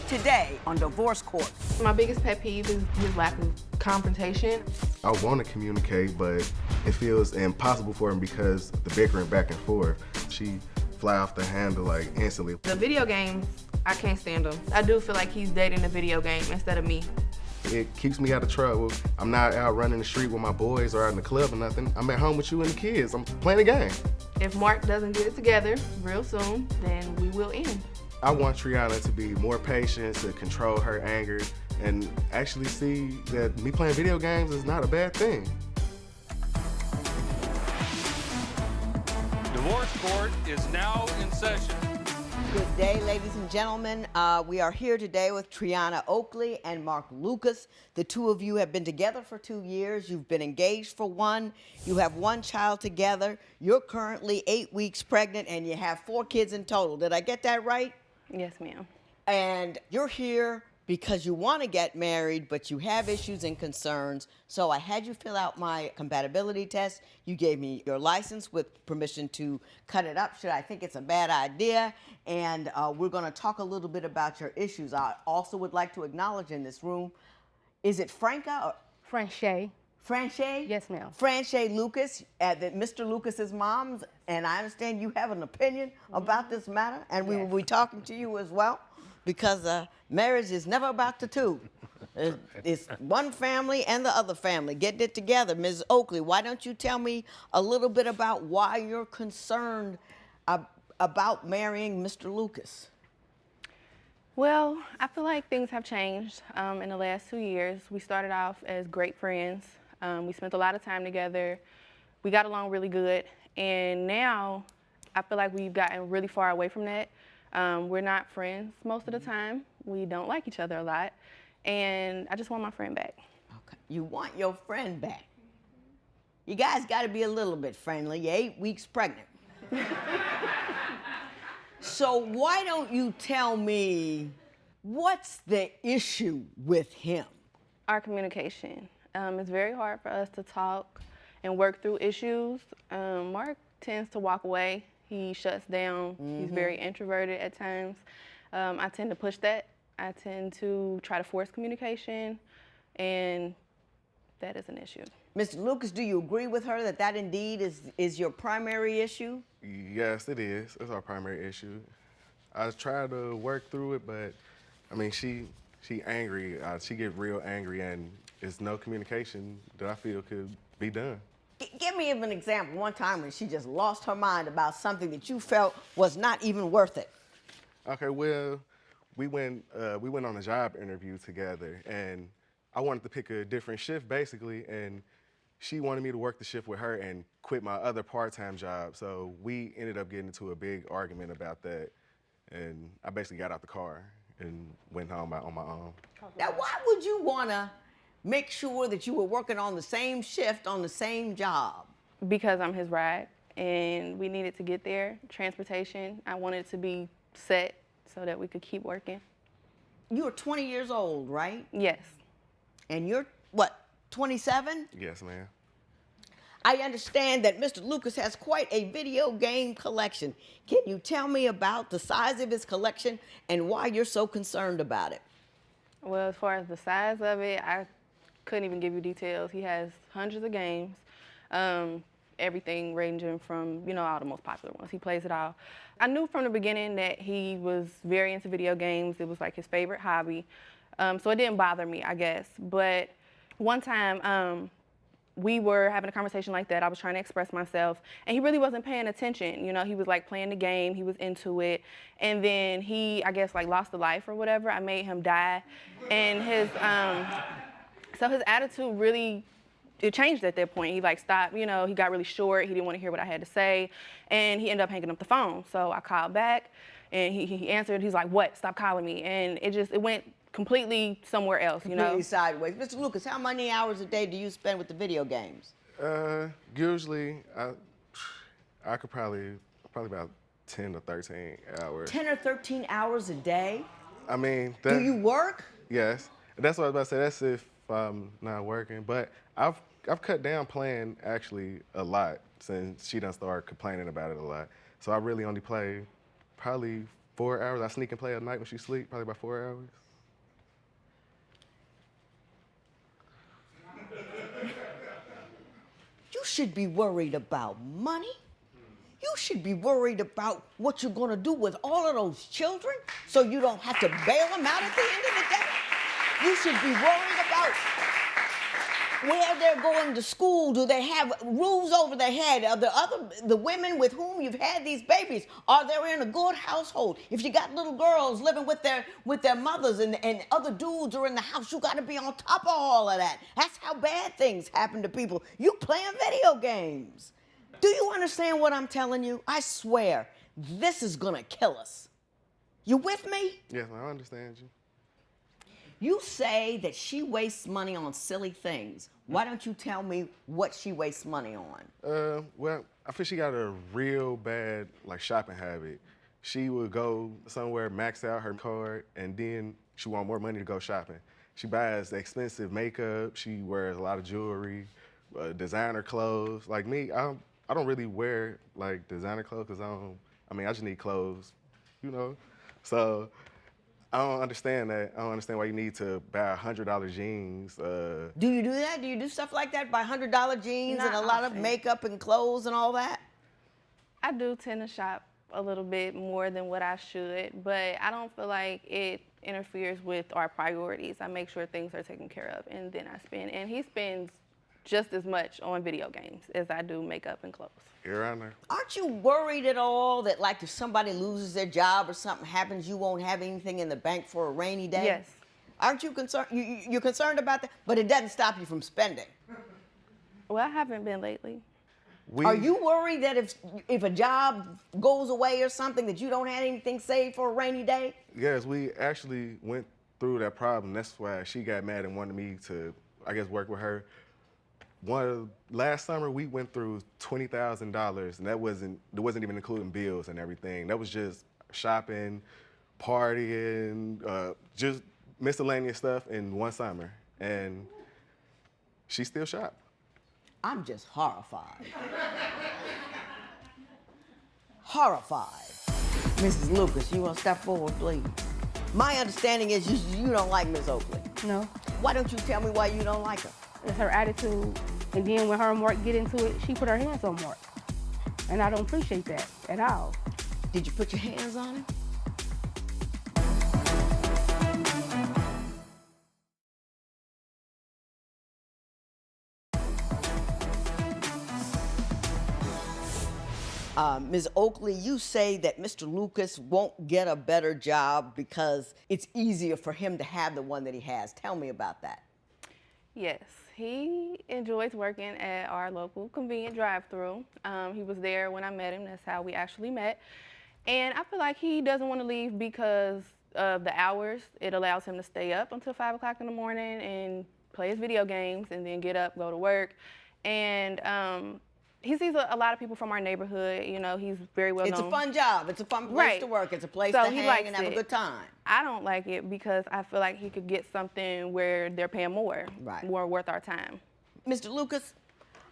Today on Divorce Court. My biggest pet peeve is his lack of confrontation. I want to communicate, but it feels impossible for him because the bickering back and forth. She fly off the handle like instantly. The video games, I can't stand them. I do feel like he's dating a video game instead of me. It keeps me out of trouble. I'm not out running the street with my boys or out in the club or nothing. I'm at home with you and the kids. I'm playing a game. If Mark doesn't get it together real soon, then we will end. I want Triana to be more patient, to control her anger, and actually see that me playing video games is not a bad thing. Divorce Court is now in session. Good day, ladies and gentlemen. We are here today with Triana Oakley and Mark Lucas. The two of you have been together for 2 years. You've been engaged for 1. You have 1 child together. You're currently 8 weeks pregnant, and you have 4 kids in total. Did I get that right? Yes, ma'am. And you're here because you want to get married, but you have issues and concerns. So I had you fill out my compatibility test. You gave me your license with permission to cut it up should I think it's a bad idea. And we're going to talk a little bit about your issues. I also would like to acknowledge in this room, is it Franca or Franche. Franche? Yes, ma'am. Franche Lucas, Mr. Lucas's mom, and I understand you have an opinion about this matter, and we will be talking to you as well, because marriage is never about the two. It's one family and the other family getting it together. Ms. Oakley, why don't you tell me a little bit about why you're concerned about marrying Mr. Lucas? Well, I feel like things have changed in the last 2 years. We started off as great friends. We spent a lot of time together. We got along really good. And now I feel like we've gotten really far away from that. We're not friends most of the time. We don't like each other a lot. And I just want my friend back. Okay. You want your friend back. You guys got to be a little bit friendly. You're 8 weeks pregnant. So why don't you tell me what's the issue with him? Our communication. It's very hard for us to talk and work through issues. Mark tends to walk away. He shuts down. He's very introverted at times. I tend to push that. I tend to try to force communication, and that is an issue. Mr. Lucas, do you agree with her that that indeed is your primary issue? Yes, it is. It's our primary issue. I try to work through it, but I mean, she angry. She get real angry, and there's no communication that I feel could be done. Give me an example. One time when she just lost her mind about something that you felt was not even worth it. Okay, well, we went on a job interview together, and I wanted to pick a different shift basically, and she wanted me to work the shift with her and quit my other part-time job. So we ended up getting into a big argument about that, and I basically got out the car and went home on my own. Now, why would you want to make sure that you were working on the same shift on the same job? Because I'm his ride, and we needed to get there. Transportation, I wanted it to be set so that we could keep working. You're 20 years old, right? Yes. And you're, what, 27? Yes, ma'am. I understand that Mr. Lucas has quite a video game collection. Can you tell me about the size of his collection and why you're so concerned about it? Well, as far as the size of it, I couldn't even give you details. He has hundreds of games, everything ranging from, all the most popular ones. He plays it all. I knew from the beginning that he was very into video games. It was like his favorite hobby. So it didn't bother me, I guess. But one time, we were having a conversation like that. I was trying to express myself, and he really wasn't paying attention. He was like playing the game. He was into it. And then he, I guess, like lost a life or whatever. I made him die. And so his attitude really, it changed at that point. He like stopped, he got really short. He didn't want to hear what I had to say. And he ended up hanging up the phone. So I called back, and he answered. He's like, "What? Stop calling me." And it went completely somewhere else, Completely sideways. Mr. Lucas, how many hours a day do you spend with the video games? Usually, I could probably about 10 to 13 hours. 10 or 13 hours a day? I mean, Do you work? Yes. That's what I was about to say. That's if I'm not working. But I've cut down playing actually a lot since she done started complaining about it a lot. So I really only play probably 4 hours. I sneak and play at night when she sleep, probably about 4 hours. You should be worried about money. You should be worried about what you're going to do with all of those children so you don't have to bail them out at the end of the day. You should be worried about where they're going to school. Do they have roofs over their head? Are the women with whom you've had these babies, are they in a good household? If you got little girls living with their mothers and other dudes are in the house, you got to be on top of all of that. That's how bad things happen to people. You playing video games. Do you understand what I'm telling you? I swear, this is gonna kill us. You with me? Yes, I understand you. You say that she wastes money on silly things. Why don't you tell me what she wastes money on? Well, I feel she got a real bad shopping habit. She would go somewhere, max out her card, and then she want more money to go shopping. She buys expensive makeup. She wears a lot of jewelry, designer clothes. Like me, I don't really wear designer clothes because I just need clothes, you know? So I don't understand that. I don't understand why you need to buy $100 jeans. Do you do that? Do you do stuff like that? Buy $100 jeans and a lot of makeup and clothes and all that? I do tend to shop a little bit more than what I should, but I don't feel like it interferes with our priorities. I make sure things are taken care of, and then I spend. And he spends just as much on video games as I do makeup and clothes. You're around there. Aren't you worried at all that if somebody loses their job or something happens, you won't have anything in the bank for a rainy day? Yes. Aren't you concerned? You're concerned about that, but it doesn't stop you from spending. Well, I haven't been lately. Are you worried that if a job goes away or something that you don't have anything saved for a rainy day? Yes, we actually went through that problem. That's why she got mad and wanted me to, work with her. Last summer we went through $20,000, and that wasn't even including bills and everything. That was just shopping, partying, just miscellaneous stuff in one summer, and she still shopped. I'm just horrified. Horrified. Mrs. Lucas, you want to step forward, please? My understanding is you don't like Miss Oakley. No. Why don't you tell me why you don't like her? It's her attitude. And then when her and Mark get into it, she put her hands on Mark. And I don't appreciate that at all. Did you put your hands on him? Ms. Oakley, you say that Mr. Lucas won't get a better job because it's easier for him to have the one that he has. Tell me about that. Yes, he enjoys working at our local convenient drive-thru. He was there when I met him. That's how we actually met. And I feel like he doesn't want to leave because of the hours. It allows him to stay up until 5 o'clock in the morning and play his video games and then get up, go to work. And he sees a lot of people from our neighborhood. You know, he's very well known. It's a fun job. It's a fun place to work. It's a place to hang and have a good time. I don't like it because I feel like he could get something where they're paying more, more worth our time. Mr. Lucas,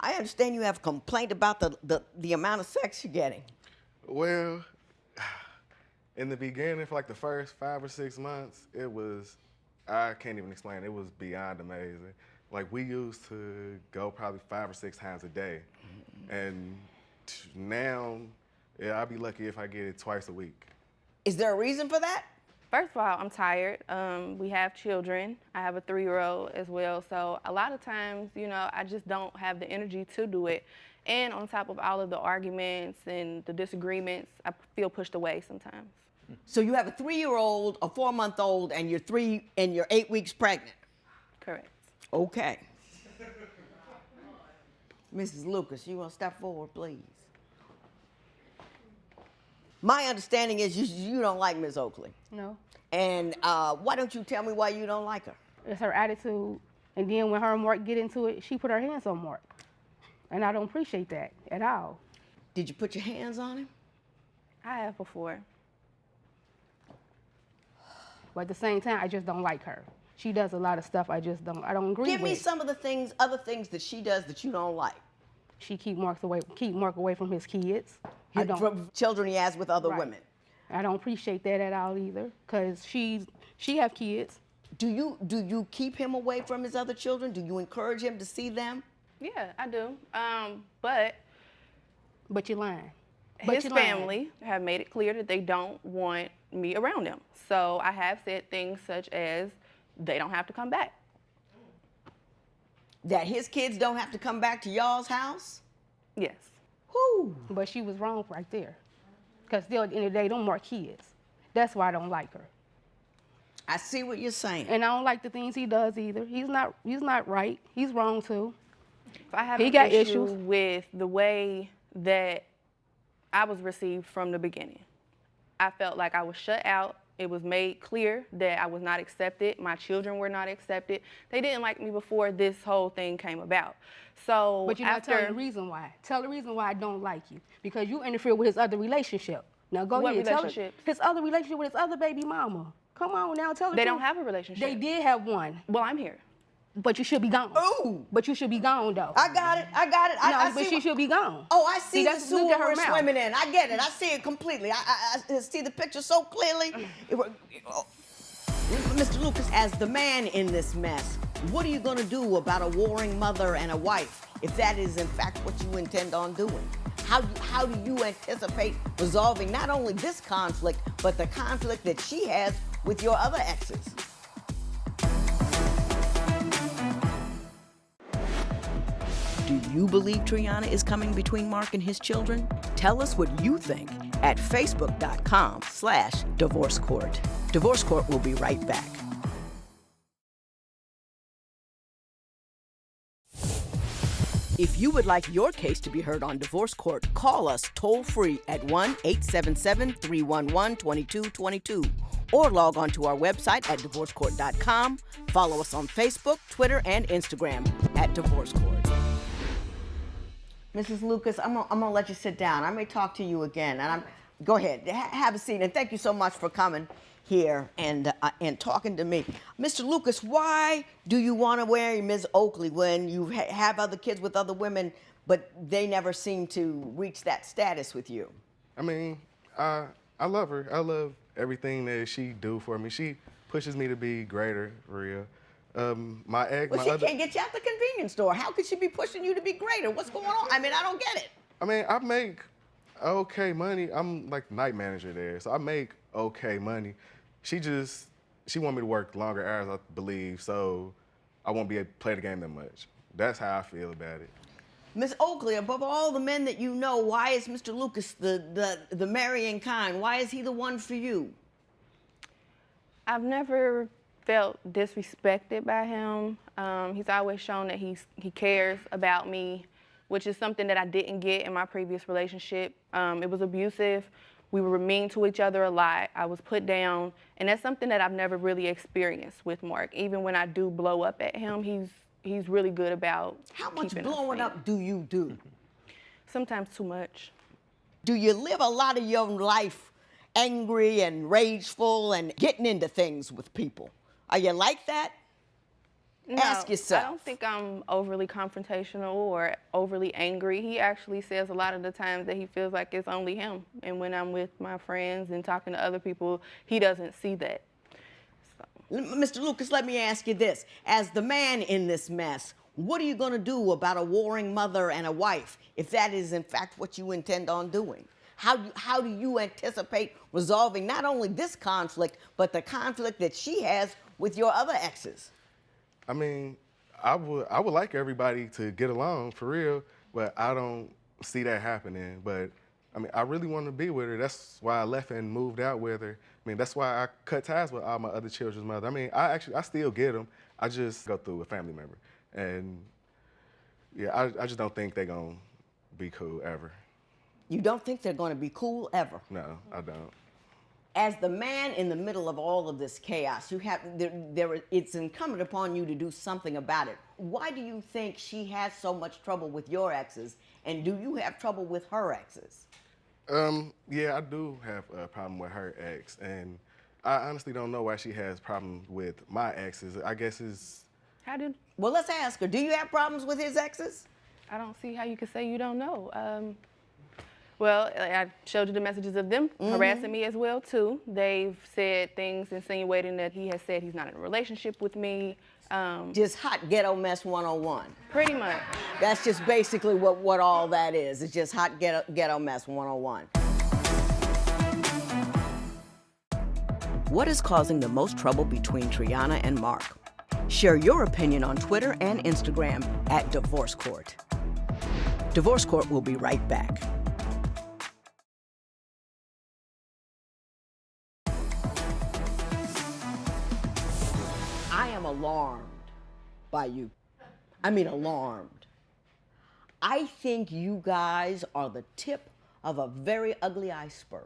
I understand you have a complaint about the amount of sex you're getting. Well, in the beginning, for the first 5 or 6 months, it was, I can't even explain, it was beyond amazing. We used to go probably 5 or 6 times a day. And now, I'll be lucky if I get it twice a week. Is there a reason for that? First of all, I'm tired. We have children. I have a 3-year-old as well. So a lot of times, I just don't have the energy to do it. And on top of all of the arguments and the disagreements, I feel pushed away sometimes. So you have a 3-year-old, a 4-month-old, and you're 8 weeks pregnant? Correct. Okay. Mrs. Lucas, you want to step forward, please? My understanding is you don't like Miss Oakley. No. And why don't you tell me why you don't like her? It's her attitude. And then when her and Mark get into it, she put her hands on Mark. And I don't appreciate that at all. Did you put your hands on him? I have before. But at the same time, I just don't like her. She does a lot of stuff I don't agree with. Give me some of the other things that she does that you don't like. She keep Mark away from his kids. From children he has with other women. I don't appreciate that at all either, because she have kids. Do you keep him away from his other children? Do you encourage him to see them? Yeah, I do. But But you're lying. his family have made it clear that they don't want me around them. So I have said things such as they don't have to come back. That his kids don't have to come back to y'all's house? Yes. Whew. But she was wrong right there. Because still, at the end of the day, don't more kids. That's why I don't like her. I see what you're saying. And I don't like the things he does either. He's not right. He's wrong too. I have He an got issue issues. with the way that I was received from the beginning. I felt like I was shut out. It was made clear that I was not accepted. My children were not accepted. They didn't like me before this whole thing came about. So But you're not after, telling the reason why. Tell the reason why I don't like you. Because you interfere with his other relationship. Now go What ahead. Tell relationship? his other relationship with his other baby mama. Come on now, tell the they truth. don't have a relationship. They did have one. Well, I'm here. But you should be gone. Ooh. But you should be gone though. I got it. No, but see she what- should be gone. Oh, I see the look sewer at her we're mouth. swimming in. I get it. I see it completely. I see the picture so clearly. Mr. Lucas, as the man in this mess, what are you going to do about a warring mother and a wife if that is in fact what you intend on doing? How do you anticipate resolving not only this conflict, but the conflict that she has with your other exes? Do you believe Triana is coming between Mark and his children? Tell us what you think at facebook.com/Divorce Court. Divorce Court will be right back. If you would like your case to be heard on Divorce Court, call us toll-free at 1-877-311-2222 or log on to our website at divorcecourt.com. Follow us on Facebook, Twitter, and Instagram at Divorce Court. Mrs. Lucas, I'm gonna let you sit down. I may talk to you again, and go ahead, have a seat, and thank you so much for coming here and talking to me. Mr. Lucas, why do you want to marry Ms. Oakley when you have other kids with other women, but they never seem to reach that status with you? I mean, I love her. I love everything that she do for me. She pushes me to be greater, for real. My ex, Well, my she other, can't get you out the convenience store. How could she be pushing you to be greater? What's going on? I mean, I don't get it. I mean, I make okay money. I'm like night manager there, so I make okay money. She want me to work longer hours, I believe, so I won't be able to play the game that much. That's how I feel about it. Miss Oakley, above all the men that you know, why is Mr. Lucas the marrying kind? Why is he the one for you? I've never felt disrespected by him. He's always shown that he cares about me, which is something that I didn't get in my previous relationship. It was abusive. We were mean to each other a lot. I was put down, and that's something that I've never really experienced with Mark. Even when I do blow up at him, he's really good about How much keeping us blowing sane. up do you do? Sometimes too much. Do you live a lot of your life angry and rageful and getting into things with people? Are you like that? No, Ask yourself. I don't think I'm overly confrontational or overly angry. He actually says a lot of the times that he feels like it's only him. And when I'm with my friends and talking to other people, he doesn't see that. Mr. Lucas, let me ask you this. As the man in this mess, what are you going to do about a warring mother and a wife if that is in fact what you intend on doing? How do you anticipate resolving not only this conflict, but the conflict that she has with your other exes? I mean, I would like everybody to get along for real, but I don't see that happening. But I mean, I really want to be with her. That's why I left and moved out with her. I mean, that's why I cut ties with all my other children's mother. I mean, I still get them. I just go through a family member, and yeah, I just don't think they're gonna be cool ever. You don't think they're going to be cool ever? No, I don't. As the man in the middle of all of this chaos, it's incumbent upon you to do something about it. Why do you think she has so much trouble with your exes, and do you have trouble with her exes? Yeah, I do have a problem with her ex, and I honestly don't know why she has problems with my exes. I guess it's... Well, let's ask her. Do you have problems with his exes? I don't see how you could say you don't know. Well, I showed you the messages of them harassing me as well, too. They've said things insinuating that he has said he's not in a relationship with me. Just hot ghetto mess 101. Pretty much. That's just basically what all that is. It's just hot ghetto mess 101. What is causing the most trouble between Triana and Mark? Share your opinion on Twitter and Instagram at Divorce Court. Divorce Court will be right back. I am alarmed by you. I mean, alarmed. I think you guys are the tip of a very ugly iceberg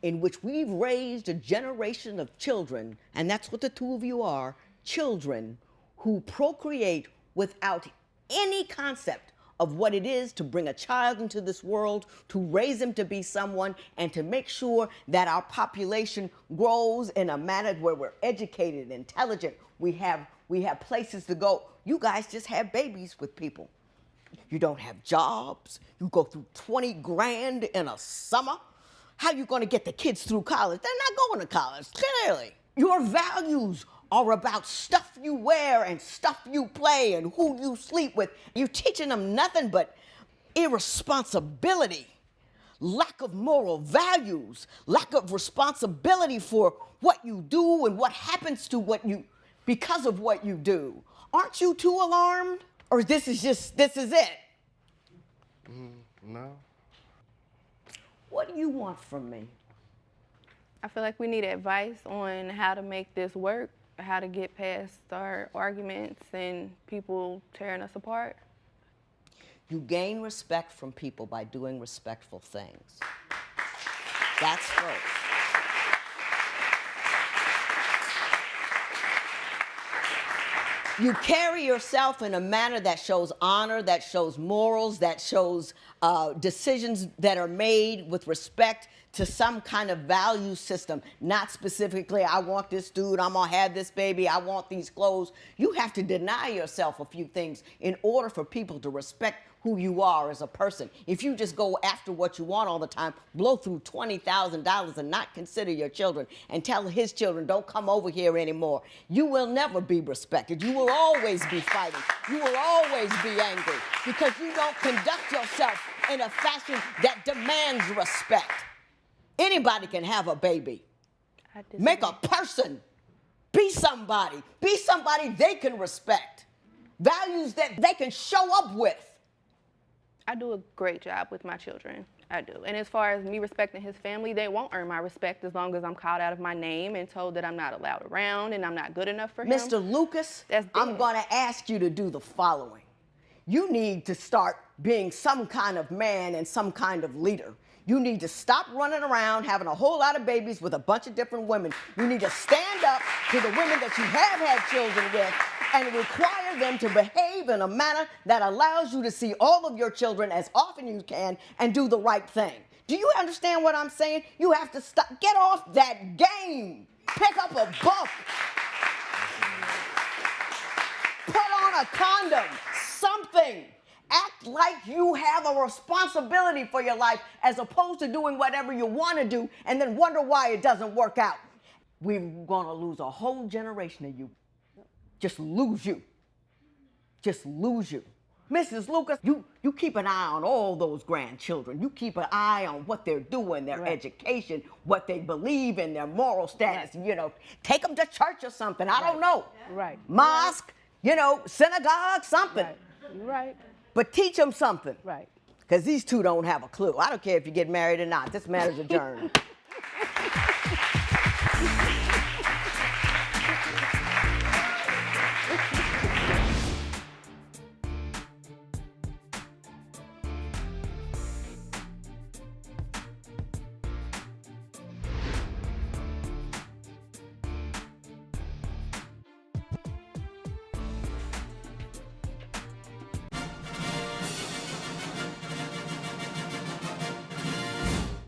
in which we've raised a generation of children, and that's what the two of you are, children who procreate without any concept of what it is to bring a child into this world, to raise him to be someone, and to make sure that our population grows in a manner where we're educated, intelligent, we have places to go. You guys just have babies with people. You don't have jobs. You go through 20 grand in a summer. How are you going to get the kids through college? They're not going to college, clearly. Your values are about stuff you wear and stuff you play and who you sleep with. You're teaching them nothing but irresponsibility, lack of moral values, lack of responsibility for what you do and what happens to what you, because of what you do. Aren't you too alarmed? Or this is it? No. What do you want from me? I feel like we need advice on how to make this work, how to get past our arguments and people tearing us apart. You gain respect from people by doing respectful things. That's first. You carry yourself in a manner that shows honor, that shows morals, that shows decisions that are made with respect to some kind of value system, not specifically, I want this dude, I'm gonna have this baby, I want these clothes. You have to deny yourself a few things in order for people to respect who you are as a person. If you just go after what you want all the time, blow through $20,000 and not consider your children and tell his children, don't come over here anymore, you will never be respected. You will always be fighting. You will always be angry because you don't conduct yourself in a fashion that demands respect. Anybody can have a baby. Make a person. Be somebody. Be somebody they can respect. Values that they can show up with. I do a great job with my children. I do. And as far as me respecting his family, they won't earn my respect as long as I'm called out of my name and told that I'm not allowed around and I'm not good enough for him. Mr. Lucas, I'm going to ask you to do the following. You need to start being some kind of man and some kind of leader. You need to stop running around having a whole lot of babies with a bunch of different women. You need to stand up to the women that you have had children with and require them to behave in a manner that allows you to see all of your children as often as you can and do the right thing. Do you understand what I'm saying? You have to stop. Get off that game. Pick up a book. Put on a condom. Something. Act like you have a responsibility for your life as opposed to doing whatever you want to do and then wonder why it doesn't work out. We're going to lose a whole generation of you. Just lose you. Just lose you. Mrs. Lucas, you keep an eye on all those grandchildren. You keep an eye on what they're doing, their education, what they believe in, their moral status. You know, take them to church or something. I don't know. Right. Mosque, you know, synagogue, something. Right. You're right. But teach them something. Right. Because these two don't have a clue. I don't care if you get married or not. This matter's adjourned.